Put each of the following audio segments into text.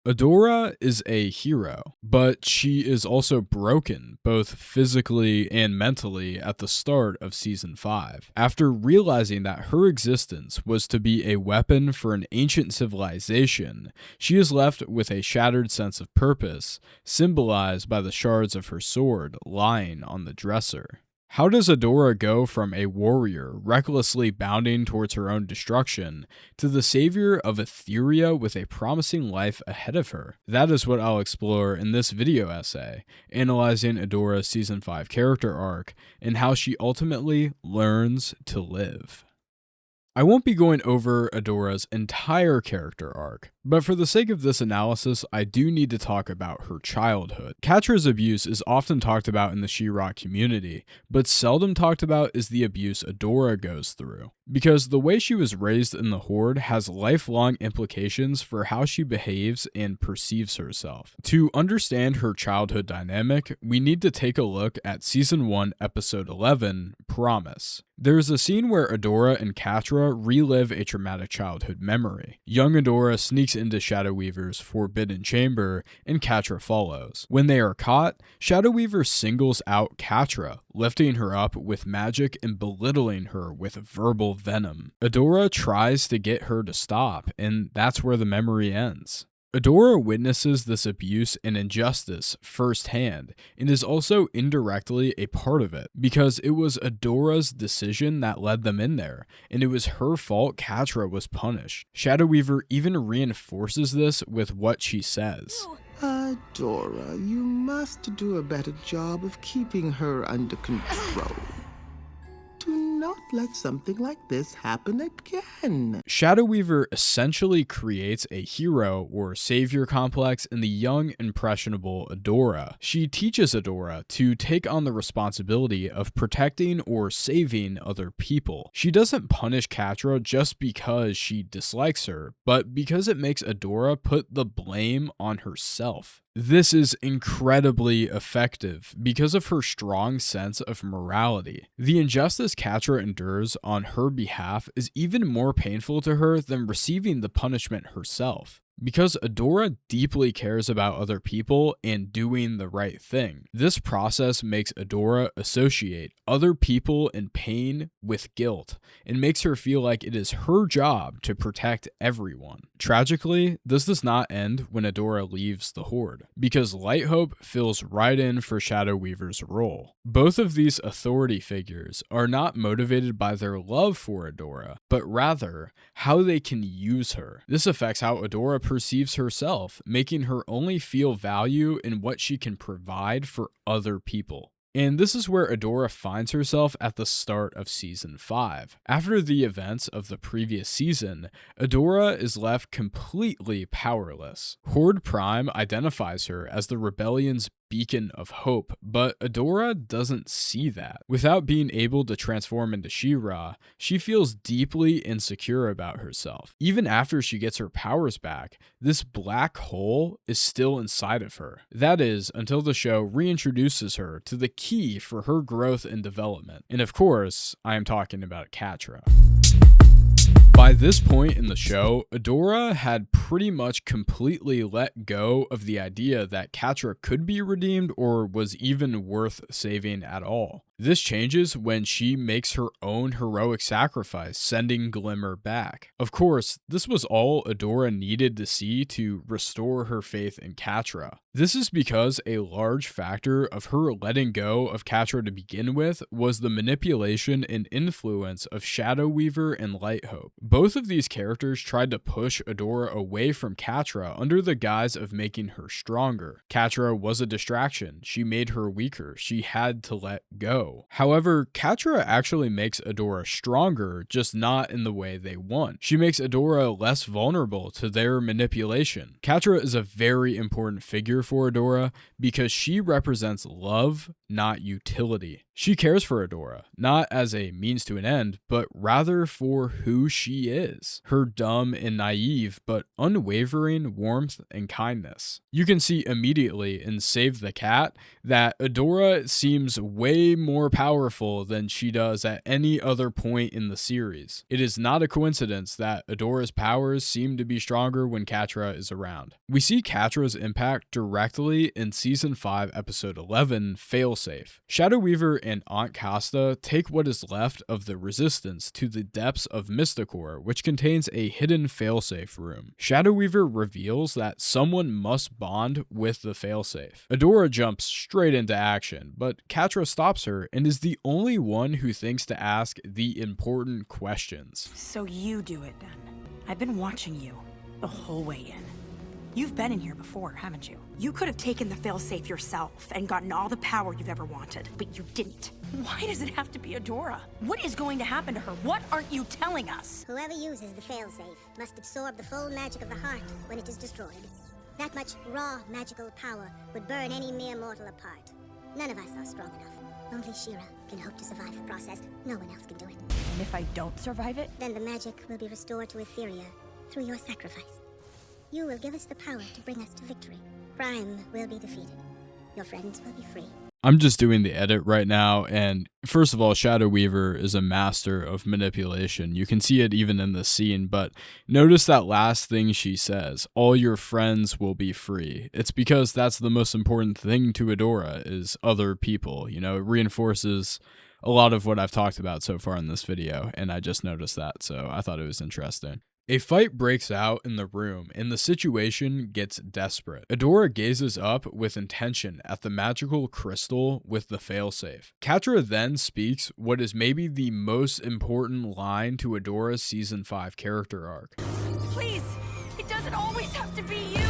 Adora is a hero, but she is also broken, both physically and mentally, at the start of Season 5. After realizing that her existence was to be a weapon for an ancient civilization, she is left with a shattered sense of purpose, symbolized by the shards of her sword lying on the dresser. How does Adora go from a warrior recklessly bounding towards her own destruction to the savior of Etheria with a promising life ahead of her? That is what I'll explore in this video essay, analyzing Adora's Season 5 character arc and how she ultimately learns to live. I won't be going over Adora's entire character arc, but for the sake of this analysis, I do need to talk about her childhood. Catra's abuse is often talked about in the She-Ra community, but seldom talked about is the abuse Adora goes through. Because the way she was raised in the Horde has lifelong implications for how she behaves and perceives herself. To understand her childhood dynamic, we need to take a look at Season 1, Episode 11, Promise. There's a scene where Adora and Catra relive a traumatic childhood memory. Young Adora sneaks into Shadow Weaver's forbidden chamber, and Catra follows. When they are caught, Shadow Weaver singles out Catra, lifting her up with magic and belittling her with verbal venom. Adora tries to get her to stop, and that's where the memory ends. Adora witnesses this abuse and injustice firsthand, and is also indirectly a part of it, because it was Adora's decision that led them in there, and it was her fault Catra was punished. Shadow Weaver even reinforces this with what she says. Adora, you must do a better job of keeping her under control. Do not let something like this happen again. Shadow Weaver essentially creates a hero or savior complex in the young, impressionable Adora. She teaches Adora to take on the responsibility of protecting or saving other people. She doesn't punish Catra just because she dislikes her, but because it makes Adora put the blame on herself. This is incredibly effective because of her strong sense of morality. The injustice Catra endures on her behalf is even more painful to her than receiving the punishment herself. Because Adora deeply cares about other people and doing the right thing. This process makes Adora associate other people in pain with guilt, and makes her feel like it is her job to protect everyone. Tragically, this does not end when Adora leaves the Horde, because Light Hope fills right in for Shadow Weaver's role. Both of these authority figures are not motivated by their love for Adora, but rather how they can use her. This affects how Adora perceives herself, making her only feel value in what she can provide for other people. And this is where Adora finds herself at the start of Season 5. After the events of the previous season, Adora is left completely powerless. Horde Prime identifies her as the rebellion's beacon of hope, but Adora doesn't see that. Without being able to transform into She-Ra, she feels deeply insecure about herself. Even after she gets her powers back, this black hole is still inside of her. That is, until the show reintroduces her to the key for her growth and development. And of course, I am talking about Catra. By this point in the show, Adora had pretty much completely let go of the idea that Catra could be redeemed or was even worth saving at all. This changes when she makes her own heroic sacrifice, sending Glimmer back. Of course, this was all Adora needed to see to restore her faith in Catra. This is because a large factor of her letting go of Catra to begin with was the manipulation and influence of Shadow Weaver and Light Hope. Both of these characters tried to push Adora away from Catra under the guise of making her stronger. Catra was a distraction. She made her weaker. She had to let go. However, Catra actually makes Adora stronger, just not in the way they want. She makes Adora less vulnerable to their manipulation. Catra is a very important figure for Adora because she represents love, not utility. She cares for Adora, not as a means to an end, but rather for who she is. Her dumb and naive, but unwavering warmth and kindness. You can see immediately in Save the Cat that Adora seems way more more powerful than she does at any other point in the series. It is not a coincidence that Adora's powers seem to be stronger when Catra is around. We see Catra's impact directly in Season 5, Episode 11, Failsafe. Shadow Weaver and Aunt Costa take what is left of the Resistance to the depths of Mysticor, which contains a hidden failsafe room. Shadow Weaver reveals that someone must bond with the failsafe. Adora jumps straight into action, but Catra stops her and is the only one who thinks to ask the important questions. So you do it then. I've been watching you the whole way in. You've been in here before, haven't you? You could have taken the failsafe yourself and gotten all the power you've ever wanted, but you didn't. Why does it have to be Adora? What is going to happen to her? What aren't you telling us? Whoever uses the failsafe must absorb the full magic of the heart when it is destroyed. That much raw magical power would burn any mere mortal apart. None of us are strong enough. Only She-Ra can hope to survive the process. No one else can do it. And if I don't survive it? Then the magic will be restored to Etheria through your sacrifice. You will give us the power to bring us to victory. Crime will be defeated. Your friends will be free. I'm just doing the edit right now, and first of all, Shadow Weaver is a master of manipulation. You can see it even in the scene, but notice that last thing she says, all your friends will be free. It's because that's the most important thing to Adora, is other people. You know, it reinforces a lot of what I've talked about so far in this video, and I just noticed that, so I thought it was interesting. A fight breaks out in the room, and the situation gets desperate. Adora gazes up with intention at the magical crystal with the failsafe. Catra then speaks what is maybe the most important line to Adora's Season 5 character arc. Please, it doesn't always have to be you!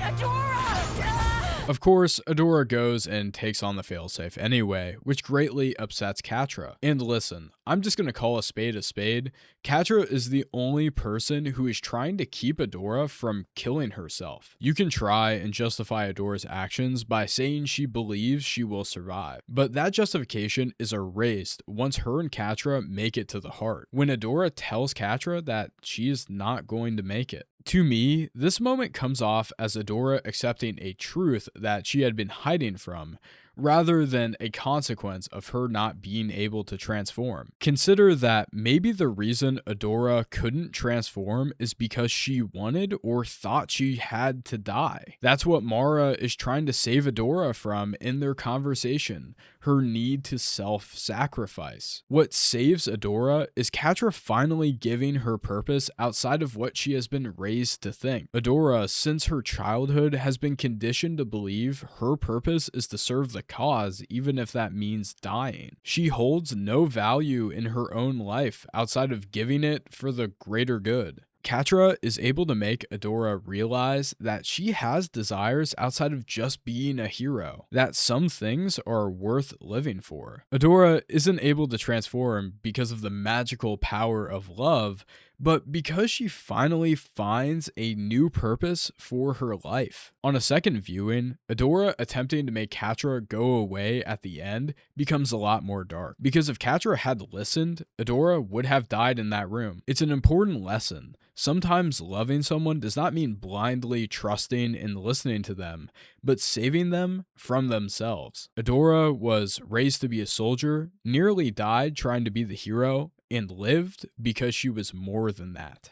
Adora! Of course, Adora goes and takes on the failsafe anyway, which greatly upsets Catra. And listen, I'm just gonna call a spade a spade. Catra is the only person who is trying to keep Adora from killing herself. You can try and justify Adora's actions by saying she believes she will survive, but that justification is erased once her and Catra make it to the heart, when Adora tells Catra that she is not going to make it. To me, this moment comes off as Adora accepting a truth that she had been hiding from, rather than a consequence of her not being able to transform. Consider that maybe the reason Adora couldn't transform is because she wanted or thought she had to die. That's what Mara is trying to save Adora from in their conversation, her need to self-sacrifice. What saves Adora is Catra finally giving her purpose outside of what she has been raised to think. Adora, since her childhood, has been conditioned to believe her purpose is to serve the cause, even if that means dying. She holds no value in her own life outside of giving it for the greater good. Catra is able to make Adora realize that she has desires outside of just being a hero, that some things are worth living for. Adora isn't able to transform because of the magical power of love, but because she finally finds a new purpose for her life. On a second viewing, Adora attempting to make Catra go away at the end becomes a lot more dark, because if Catra had listened, Adora would have died in that room. It's an important lesson. Sometimes loving someone does not mean blindly trusting and listening to them, but saving them from themselves. Adora was raised to be a soldier, nearly died trying to be the hero, and lived because she was more than that.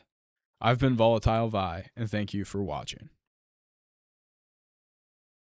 I've been Volatile Vi, and thank you for watching.